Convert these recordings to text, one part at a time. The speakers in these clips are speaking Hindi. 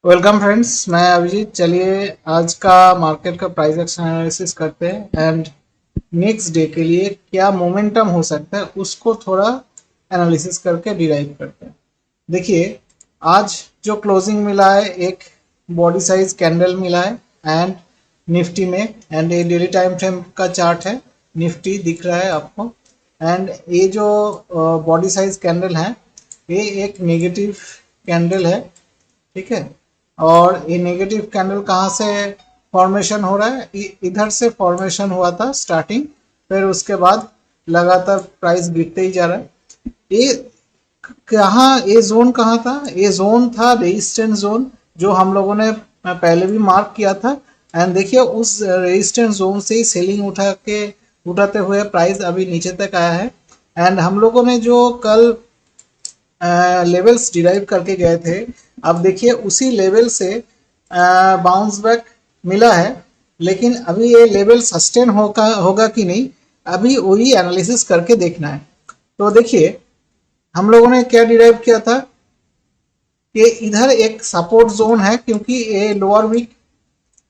वेलकम फ्रेंड्स, मैं अभिजीत। चलिए आज का मार्केट का प्राइस एक्शन एनालिसिस करते हैं एंड नेक्स्ट डे के लिए क्या मोमेंटम हो सकता है उसको थोड़ा एनालिसिस करके डिराइव करते हैं। देखिए, आज जो क्लोजिंग मिला है, एक बॉडी साइज कैंडल मिला है एंड निफ्टी में, एंड ये डेली टाइम फ्रेम का चार्ट है। निफ्टी दिख रहा है आपको, एंड ये जो बॉडी साइज कैंडल है ये एक नेगेटिव कैंडल है। ठीक है, और ये नेगेटिव कैंडल कहाँ से फॉर्मेशन हो रहा है? इधर से फॉर्मेशन हुआ था स्टार्टिंग, फिर उसके बाद लगातार प्राइस गिरते ही जा रहा है। ये कहाँ, ये जोन कहाँ था? ये जोन था रेजिस्टेंस जोन, जो हम लोगों ने पहले भी मार्क किया था। एंड देखिए, उस रेजिस्टेंस जोन से ही सेलिंग उठाते हुए प्राइस अभी नीचे तक आया है। एंड हम लोगों ने जो कल लेवल्स डिराइव करके गए थे, अब देखिए उसी लेवल से बाउंस बैक मिला है, लेकिन अभी ये लेवल सस्टेन होगा कि नहीं, अभी वही एनालिसिस करके देखना है। तो देखिए, हम लोगों ने क्या डिराइव किया था कि इधर एक सपोर्ट जोन है, क्योंकि ये लोअर वीक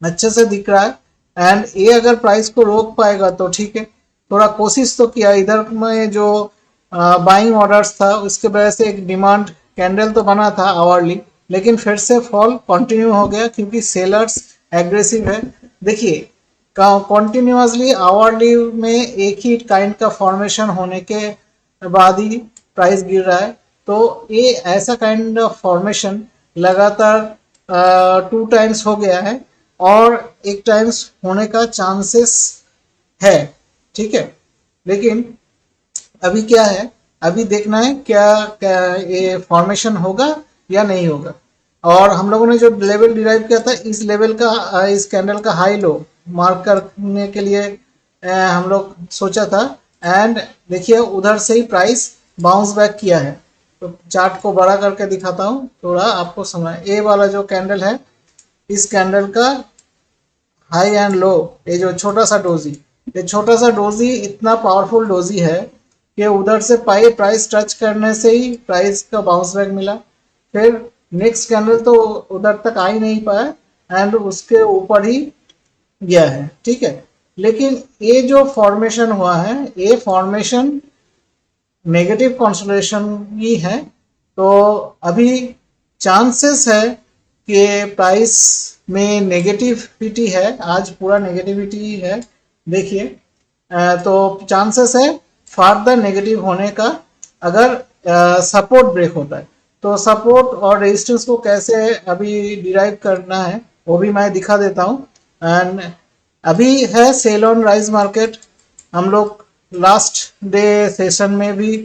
अच्छे से दिख रहा है एंड ये अगर प्राइस को रोक पाएगा तो ठीक है। थोड़ा कोशिश तो किया, इधर में जो बाइंग ऑर्डर्स था उसके वजह से एक डिमांड कैंडल तो बना था आवरली, लेकिन फिर से फॉल कंटिन्यू हो गया क्योंकि सेलर्स एग्रेसिव है। देखिए, कॉन्टिन्यूसली आवरली में एक ही काइंड का फॉर्मेशन होने के बाद ही प्राइस गिर रहा है। तो ये ऐसा काइंड ऑफ फॉर्मेशन लगातार 2 टाइम्स हो गया है और एक टाइम्स होने का चांसेस है। ठीक है, लेकिन अभी क्या है, अभी देखना है क्या ये फॉर्मेशन होगा या नहीं होगा। और हम लोगों ने जो लेवल डिराइव किया था, इस लेवल का, इस कैंडल का हाई लो मार्क करने के लिए हम लोग सोचा था। एंड देखिए, उधर से ही प्राइस बाउंस बैक किया है। तो चार्ट को बड़ा करके दिखाता हूँ थोड़ा आपको समझ। ए वाला जो कैंडल है, इस कैंडल का हाई एंड लो, ये जो छोटा सा डोजी, ये छोटा सा डोजी इतना पावरफुल डोजी है कि उधर से प्राइस टच करने से ही प्राइस का बाउंस बैक मिला। फिर नेक्स्ट कैंडल तो उधर तक आ ही नहीं पाया एंड उसके ऊपर ही गया है। ठीक है, लेकिन ये जो फॉर्मेशन हुआ है, ये फॉर्मेशन नेगेटिव कॉन्सोलेशन ही है। तो अभी चांसेस है कि प्राइस में नेगेटिविटी है, आज पूरा नेगेटिविटी है। देखिए, तो चांसेस है फर्दर नेगेटिव होने का, अगर सपोर्ट ब्रेक होता है। तो सपोर्ट और रेजिस्टेंस को कैसे अभी डिराइव करना है वो भी मैं दिखा देता हूँ। एंड अभी है सेल ऑन राइज मार्केट। हम लोग लास्ट डे सेशन में भी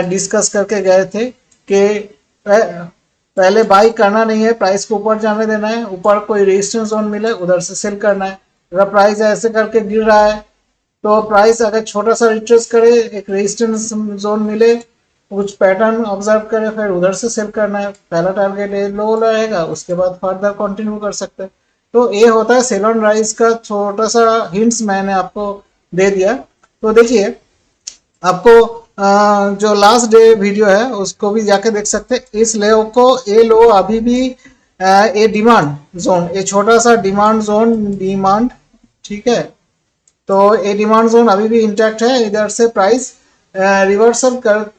डिस्कस करके गए थे कि पहले बाई करना नहीं है, प्राइस को ऊपर जाने देना है, ऊपर कोई रेजिस्टेंस जोन मिले उधर से सेल करना है। अगर प्राइस ऐसे करके गिर रहा है तो प्राइस अगर छोटा सा रिट्रेस करे, एक रेजिस्टेंस जोन मिले, कुछ पैटर्न ऑब्जर्व करे, फिर उधर से सेल करना है। पहला टारगेट ये लो रहेगा, उसके बाद फर्दर कंटिन्यू कर सकते हैं। तो ये होता है सेल ऑन राइज का छोटा सा हिंट्स मैंने आपको दे दिया। तो देखिए, आपको जो लास्ट डे वीडियो है उसको भी जाके देख सकते हैं। इस लो को, ये लो अभी भी ये डिमांड जोन, ये छोटा सा डिमांड, ठीक है, तो ये डिमांड जोन अभी भी इंटैक्ट है। इधर से प्राइस रिवर्सल करके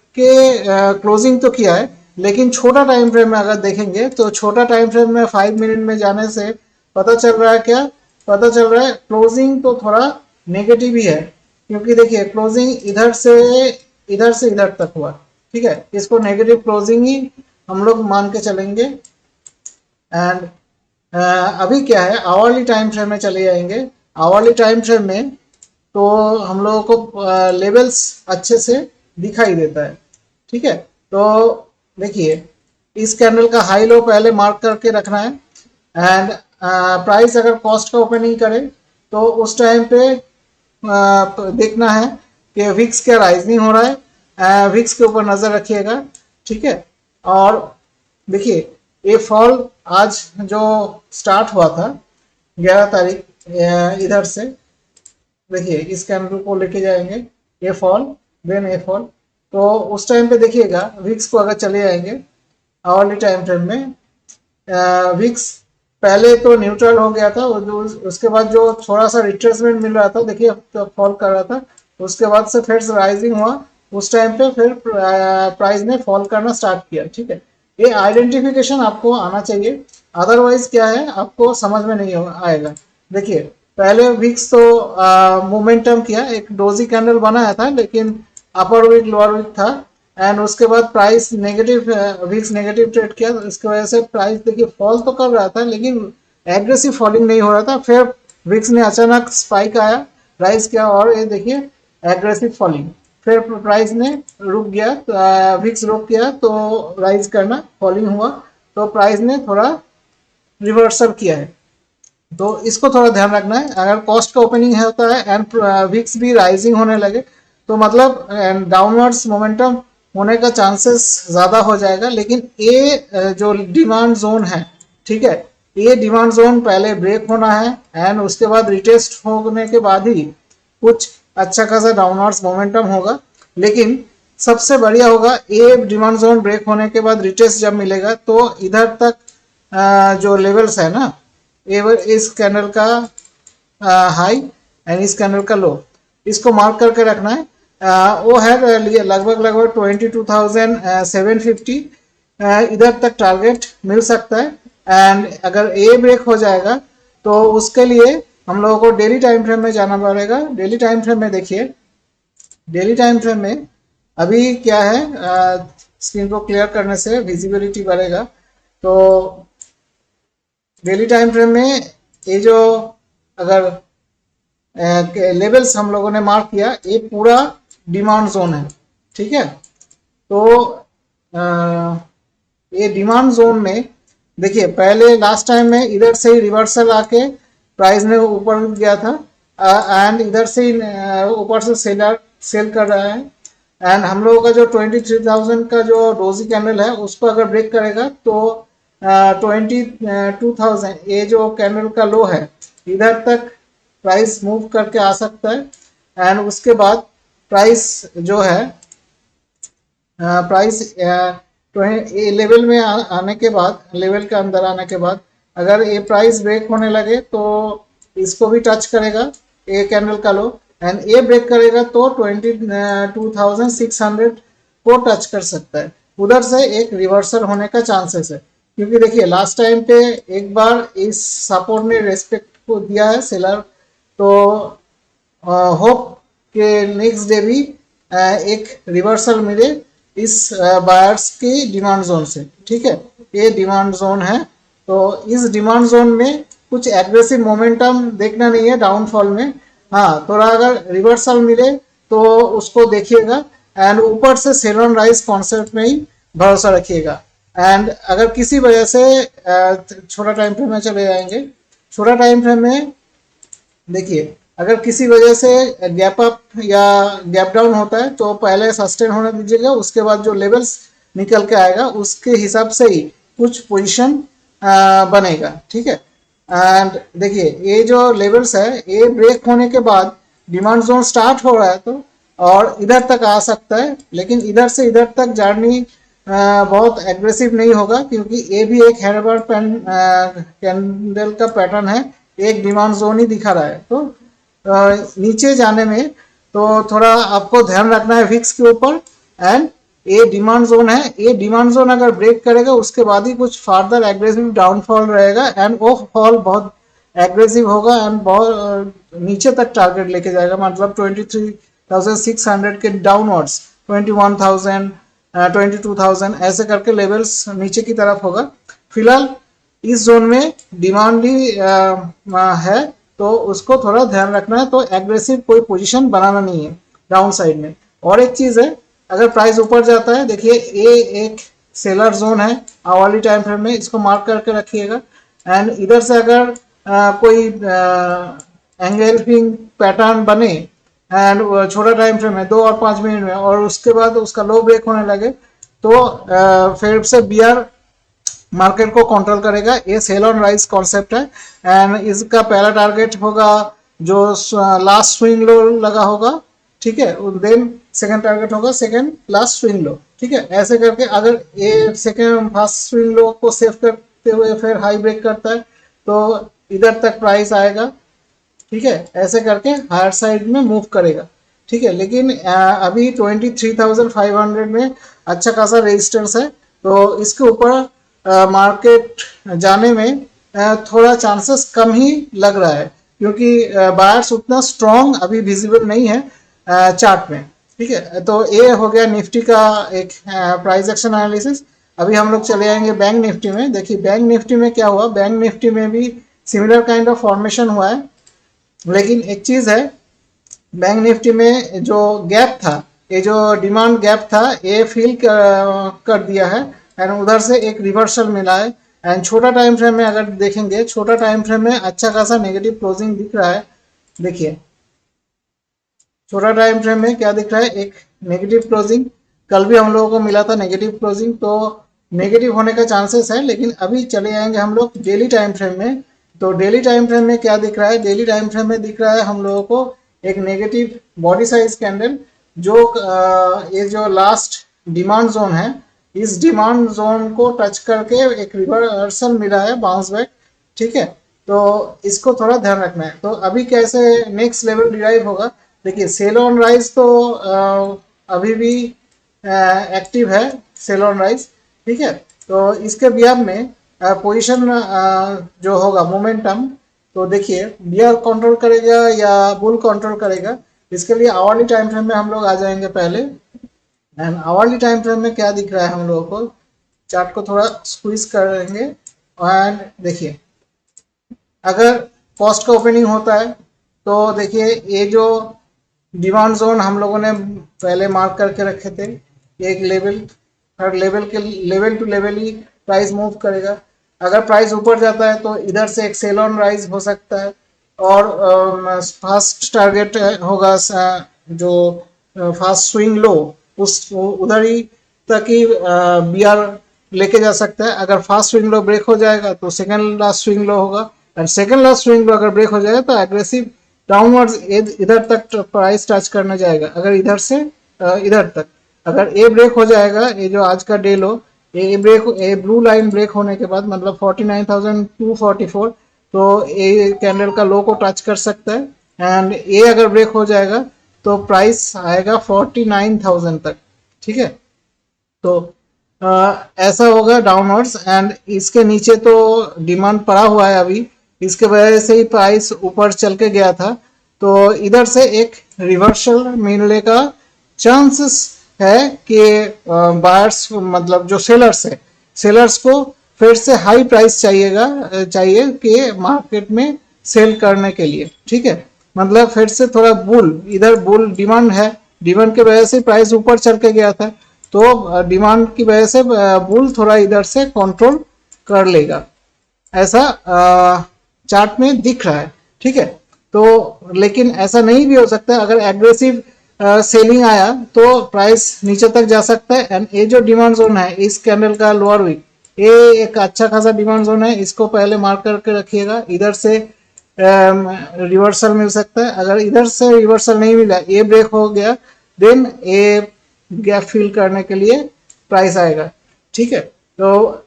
क्लोजिंग तो किया है, लेकिन छोटा टाइम फ्रेम में अगर देखेंगे तो छोटा टाइम फ्रेम में 5 मिनट में जाने से पता चल रहा है क्या, पता चल रहा है क्लोजिंग तो थोड़ा नेगेटिव ही है। क्योंकि देखिए, क्लोजिंग इधर से इधर तक हुआ। ठीक है, इसको नेगेटिव क्लोजिंग ही हम लोग मान के चलेंगे। एंड अभी क्या है, आवरली टाइम फ्रेम में चले जाएंगे। आवरली टाइम फ्रेम में तो हम लोगों को लेवल्स अच्छे से दिखाई देता है। ठीक है, तो देखिए, इस कैंडल का हाई लो पहले मार्क करके रखना है। एंड प्राइस अगर कॉस्ट का ओपनिंग करे तो उस टाइम पे देखना है कि विक्स क्या राइजिंग हो रहा है, विक्स के ऊपर नजर रखिएगा। ठीक है, और देखिए, ये फॉल आज जो स्टार्ट हुआ था 11 तारीख, इधर से देखिए इस कैंडल को लेके जाएंगे, ये फॉल, देन ये फॉल। तो उस टाइम पे देखिएगा विक्स को अगर चले जाएंगे आवरली टाइम फ्रेम में, विक्स पहले तो न्यूट्रल हो गया था, उसके बाद जो थोड़ा सा रिट्रेसमेंट मिल रहा था, देखिए तो फॉल कर रहा था, उसके बाद से फिर राइजिंग हुआ, उस टाइम पे फिर प्राइस ने फॉल करना स्टार्ट किया। ठीक है, ये आइडेंटिफिकेशन आपको आना चाहिए, अदरवाइज क्या है आपको समझ में नहीं आएगा। देखिए पहले विक्स तो मोमेंटम किया, एक डोजी कैंडल बनाया था, लेकिन अपर विक लोअर विक था, एंड उसके बाद price negative, wicks negative trade किया, तो इसकी वजह से प्राइस देखिए फॉल तो कर रहा था लेकिन एग्रेसिव फॉलिंग नहीं हो रहा था। फिर विक्स ने अचानक स्पाइक आया, राइज किया, और ये देखिए एग्रेसिव फॉलिंग, फिर प्राइस ने रुक गया, विक्स रुक गया तो राइज करना फॉलिंग हुआ, तो प्राइस ने थोड़ा रिवर्सल किया है। तो इसको थोड़ा ध्यान रखना है, अगर कॉस्ट का ओपनिंग होता है एंड विक्स भी राइजिंग होने लगे तो मतलब डाउनवर्ड्स मोमेंटम होने का चांसेस ज़्यादा हो जाएगा। लेकिन ये जो डिमांड जोन है, ठीक है, ये डिमांड जोन पहले ब्रेक होना है एंड उसके बाद रिटेस्ट होने के बाद ही कुछ अच्छा खासा डाउनवर्ड्स मोमेंटम होगा। लेकिन सबसे बढ़िया होगा ये डिमांड जोन ब्रेक होने के बाद रिटेस्ट जब मिलेगा तो इधर तक जो लेवल्स है ना, इस कैंडल का हाई एंड इस कैंडल का लो, इसको मार्क करके रखना है। वो है लगभग लगभग 22,750, इधर तक टारगेट मिल सकता है। एंड अगर ए ब्रेक हो जाएगा तो उसके लिए हम लोगों को डेली टाइम फ्रेम में जाना पड़ेगा। डेली टाइम फ्रेम में देखिए, डेली टाइम फ्रेम में अभी क्या है, स्क्रीन को क्लियर करने से विजिबिलिटी बढ़ेगा। तो डेली टाइम फ्रेम में ये जो अगर लेवल्स हम लोगों ने मार्क किया, ये पूरा डिमांड जोन है। ठीक है, तो ये डिमांड जोन में देखिए पहले लास्ट टाइम में इधर से ही रिवर्सल आके प्राइस में ऊपर गया था, एंड इधर से ही ऊपर से सेल कर रहा है। एंड हम लोगों का जो 23,000 का जो डोजी कैंडल है उसको अगर ब्रेक करेगा तो 22,000 ये जो कैंडल का लो है इधर तक प्राइस मूव करके आ सकता है। एंड उसके बाद प्राइस जो है प्राइस ये लेवल में आने के बाद, लेवल के अंदर आने के बाद अगर ये प्राइस ब्रेक होने लगे तो इसको भी टच करेगा ये कैंडल का लो, एंड ये ब्रेक करेगा तो 22,600 को टच कर सकता है। उधर से एक रिवर्सल होने का चांसेस है, क्योंकि देखिए लास्ट टाइम पे एक बार इस सपोर्ट ने रेस्पेक्ट को दिया है सेलर, तो होप के नेक्स्ट डे भी एक रिवर्सल मिले इस बायर्स की डिमांड जोन से। ठीक है, ये डिमांड जोन है, तो इस डिमांड जोन में कुछ एग्रेसिव मोमेंटम देखना नहीं है डाउनफॉल में। हाँ, थोड़ा अगर रिवर्सल मिले तो उसको देखिएगा, एंड ऊपर से सेल ऑन राइज कॉन्सेप्ट में ही भरोसा रखिएगा। एंड अगर किसी वजह से छोटा टाइम फ्रेम में चले जाएंगे, छोटा टाइम फ्रेम में देखिए अगर किसी वजह से गैप अप या गैप डाउन होता है तो पहले सस्टेन होने दीजिएगा, उसके बाद जो लेवल्स निकल के आएगा उसके हिसाब से ही कुछ पोजीशन बनेगा। ठीक है, एंड देखिए ये जो लेवल्स है ये ब्रेक होने के बाद डिमांड जोन स्टार्ट हो रहा है तो और इधर तक आ सकता है, लेकिन इधर से इधर तक जर्नी बहुत एग्रेसिव नहीं होगा, क्योंकि ये भी एक हेयरबैंड कैंडल का पैटर्न है, एक डिमांड जोन ही दिखा रहा है। तो नीचे जाने में तो थोड़ा आपको ध्यान रखना है विक्स के ऊपर, एंड ये डिमांड जोन है, ये डिमांड जोन अगर ब्रेक करेगा उसके बाद ही कुछ फर्दर एग्रेसिव डाउनफॉल रहेगा, एंड वो फॉल बहुत एग्रेसिव होगा एंड बहुत नीचे तक टारगेट लेके जाएगा, मतलब 23,600 के डाउनवर्ड्स 21,000 22,000 ऐसे करके लेवल्स नीचे की तरफ होगा। फिलहाल इस जोन में डिमांड ही है, तो उसको थोड़ा ध्यान रखना है, तो एग्रेसिव कोई पोजीशन बनाना नहीं है डाउन साइड में। और एक चीज है, अगर प्राइस ऊपर जाता है, देखिए ये एक सेलर जोन है आवर्ली टाइम फ्रेम में, इसको मार्क करके रखिएगा। एंड इधर से अगर कोई एंगल्फिंग पैटर्न बने एंड छोटा टाइम फ्रेम है 2 और 5 मिनट में, और उसके बाद उसका लो ब्रेक होने लगे तो फिर से बियर मार्केट को कंट्रोल करेगा। ये सेल ऑन राइज कॉन्सेप्ट है, एंड इसका पहला टारगेट होगा जो लास्ट स्विंग लो लगा होगा। ठीक है, देन सेकंड टारगेट होगा सेकंड लास्ट स्विंग लो। ठीक है, ऐसे करके अगर ये सेकंड फर्स्ट स्विंग लो को सेव कर देखते हुए फिर हाई ब्रेक करता है तो इधर तक प्राइस आएगा, ठीक है, ऐसे करके हायर साइड में मूव करेगा, ठीक है। लेकिन अभी 23,500 में अच्छा खासा रेजिस्टेंस है, तो इसके ऊपर मार्केट जाने में थोड़ा चांसेस कम ही लग रहा है, क्योंकि बायर्स उतना स्ट्रॉन्ग अभी विजिबल नहीं है चार्ट में, ठीक है। तो ये हो गया निफ्टी का एक प्राइस एक्शन एनालिसिस। अभी हम लोग चले आएंगे बैंक निफ्टी में। देखिए बैंक निफ्टी में क्या हुआ, बैंक निफ्टी में भी सिमिलर काइंड ऑफ फॉर्मेशन हुआ है, लेकिन एक चीज है, बैंक निफ्टी में जो गैप था, ये जो डिमांड गैप था, ये फिल कर दिया है एंड उधर से एक रिवर्सल मिला है। एंड छोटा टाइम फ्रेम में अगर देखेंगे, छोटा टाइम फ्रेम में अच्छा खासा नेगेटिव क्लोजिंग दिख रहा है। देखिए छोटा टाइम फ्रेम में क्या दिख रहा है, एक नेगेटिव क्लोजिंग। कल भी हम लोगों को मिला था नेगेटिव क्लोजिंग, तो नेगेटिव होने का चांसेस है। लेकिन अभी चले जाएंगे हम लोग डेली टाइम फ्रेम में। तो डेली टाइम फ्रेम में क्या दिख रहा है, डेली टाइम फ्रेम में दिख रहा है हम लोगों को एक नेगेटिव बॉडी साइज कैंडल, जो ये जो लास्ट डिमांड जोन है, इस डिमांड जोन को टच करके एक रिवर्सल मिला है, बाउंस बैक, ठीक है। तो इसको थोड़ा ध्यान रखना है। तो अभी कैसे नेक्स्ट लेवल डिराइव होगा, देखिए सेल ऑन राइज तो अभी भी एक्टिव है, सेल ऑन राइज, ठीक है। तो इसके बिहाफ में पोजीशन जो होगा मोमेंटम, तो देखिए बियर कंट्रोल करेगा या बुल कंट्रोल करेगा, इसके लिए आवर्ली टाइम फ्रेम में हम लोग आ जाएंगे पहले। एंड आवर्ली टाइम फ्रेम में क्या दिख रहा है, हम लोगों को चार्ट को थोड़ा स्क्वीज करेंगे एंड देखिए अगर कॉस्ट का ओपनिंग होता है तो देखिए ये जो डिमांड जोन हम लोगों ने पहले मार्क करके रखे थे, एक लेवल, हर लेवल के लेवल टू लेवल ही प्राइस मूव करेगा। अगर प्राइस ऊपर जाता है तो इधर से एक सेल ऑन राइज हो सकता है, और फास्ट टारगेट होगा जो फास्ट स्विंग लो, उस उधर ही तक ही बीआर लेके जा सकता है। अगर फास्ट स्विंग लो ब्रेक हो जाएगा तो सेकंड लास्ट स्विंग लो होगा, and second last swing low अगर ब्रेक हो जाएगा तो एग्रेसिव डाउनवर्ड्स इधर तक प्राइस टच करने जाएगा। अगर इधर से इधर तक अगर ए ब्रेक हो जाएगा, ये जो आज का डे लो, ए ब्रेक, ए ब्लू लाइन ब्रेक होने के बाद मतलब 49,244, तो ए कैंडल का लो को टच कर सकता है। एंड ए अगर ब्रेक हो जाएगा तो प्राइस आएगा 49,000 तक, ठीक है। तो ऐसा होगा डाउनवर्ड्स, एंड इसके नीचे तो डिमांड पड़ा हुआ है अभी, इसके वजह से ही प्राइस ऊपर चल के गया था। तो इधर से एक रिवर्सल मिलने का चांसेस है कि बायर्स मतलब जो सेलर्स है, सेलर्स को फिर से हाई प्राइस चाहिए कि मार्केट में सेल करने के लिए, ठीक है। मतलब फिर से थोड़ा बुल, इधर बुल डिमांड है, डिमांड की वजह से प्राइस ऊपर चल के गया था, तो डिमांड की वजह से बुल थोड़ा इधर से कंट्रोल कर लेगा, ऐसा चार्ट में दिख रहा है, ठीक है। तो लेकिन ऐसा नहीं भी हो सकता, अगर एग्रेसिव सेलिंग आया तो प्राइस नीचे तक जा सकता है। एंड ये जो डिमांड जोन है, इस कैंडल का लोअर वीक, ये एक अच्छा खासा डिमांड जोन है, इसको पहले मार्क करके रखिएगा। इधर से रिवर्सल मिल सकता है, अगर इधर से रिवर्सल नहीं मिला, ये ब्रेक हो गया, देन ये गैप फिल करने के लिए प्राइस आएगा, ठीक है। तो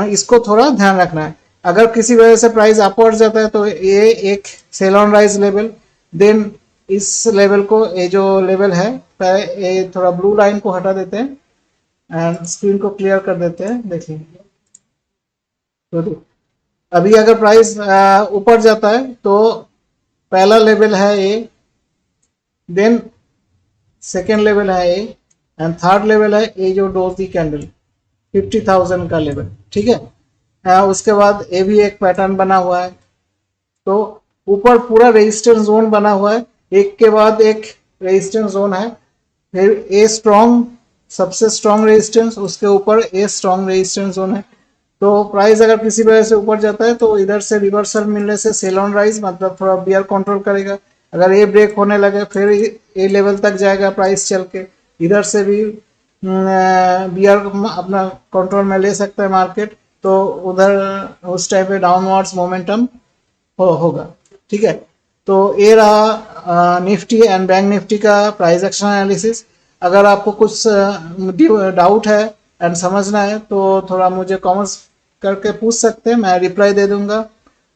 इसको थोड़ा ध्यान रखना है। अगर किसी वजह से प्राइस अपवर्ड जाता है तो ये एक sell on rise level, then इस लेवल को, ये जो लेवल है, ये थोड़ा ब्लू लाइन को हटा देते हैं एंड स्क्रीन को क्लियर कर देते हैं। देखिए तो अभी अगर प्राइस ऊपर जाता है तो पहला लेवल है ये, देन सेकेंड लेवल है ये, एंड थर्ड लेवल है ये जो डोजी कैंडल 50,000 का लेवल, ठीक है। उसके बाद ये भी एक पैटर्न बना हुआ है, तो ऊपर पूरा रेजिस्टेंस जोन बना हुआ है, एक के बाद एक रेजिस्टेंस जोन है, फिर ए स्ट्रॉन्ग, सबसे स्ट्रॉन्ग रेजिस्टेंस, उसके ऊपर ए स्ट्रॉन्ग रेजिस्टेंस जोन है। तो प्राइस अगर किसी वजह से ऊपर जाता है तो इधर से रिवर्सल मिलने से सेल ऑन राइज, मतलब थोड़ा बियर कंट्रोल करेगा। अगर ये ब्रेक होने लगे फिर ये लेवल तक जाएगा प्राइस चल के, इधर से भी बियर अपना कंट्रोल में ले सकता है मार्केट, तो उधर उस टाइप पे डाउनवर्ड्स मोमेंटम होगा, ठीक है। तो ये रहा निफ्टी एंड बैंक निफ्टी का प्राइस एक्शन एनालिसिस। अगर आपको कुछ डाउट है एंड समझना है तो थोड़ा मुझे कमेंट्स करके पूछ सकते हैं, मैं रिप्लाई दे दूंगा।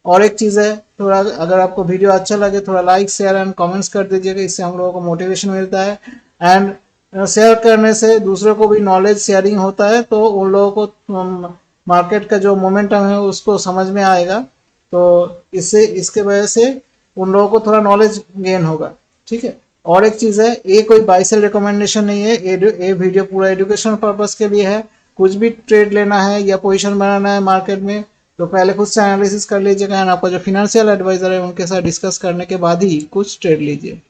और एक चीज़ है, थोड़ा अगर आपको वीडियो अच्छा लगे थोड़ा लाइक शेयर एंड कमेंट्स कर दीजिएगा, इससे हम लोगों को मोटिवेशन मिलता है। एंड शेयर करने से दूसरों को भी नॉलेज शेयरिंग होता है, तो उन लोगों को मार्केट का जो मोमेंटम है उसको समझ में आएगा, तो इससे इसके वजह से उन लोगों को थोड़ा नॉलेज गेन होगा। ठीक है। और एक चीज़ है, ये कोई बाय सेल रिकमेंडेशन नहीं है, ये वीडियो पूरा एजुकेशन पर्पस के लिए है। कुछ भी ट्रेड लेना है या पोजीशन बनाना है मार्केट में तो पहले खुद से एनालिसिस कर लीजिएगा, एंड आपका जो फिनेंशियल एडवाइजर है उनके साथ डिस्कस करने के बाद ही कुछ ट्रेड लीजिए।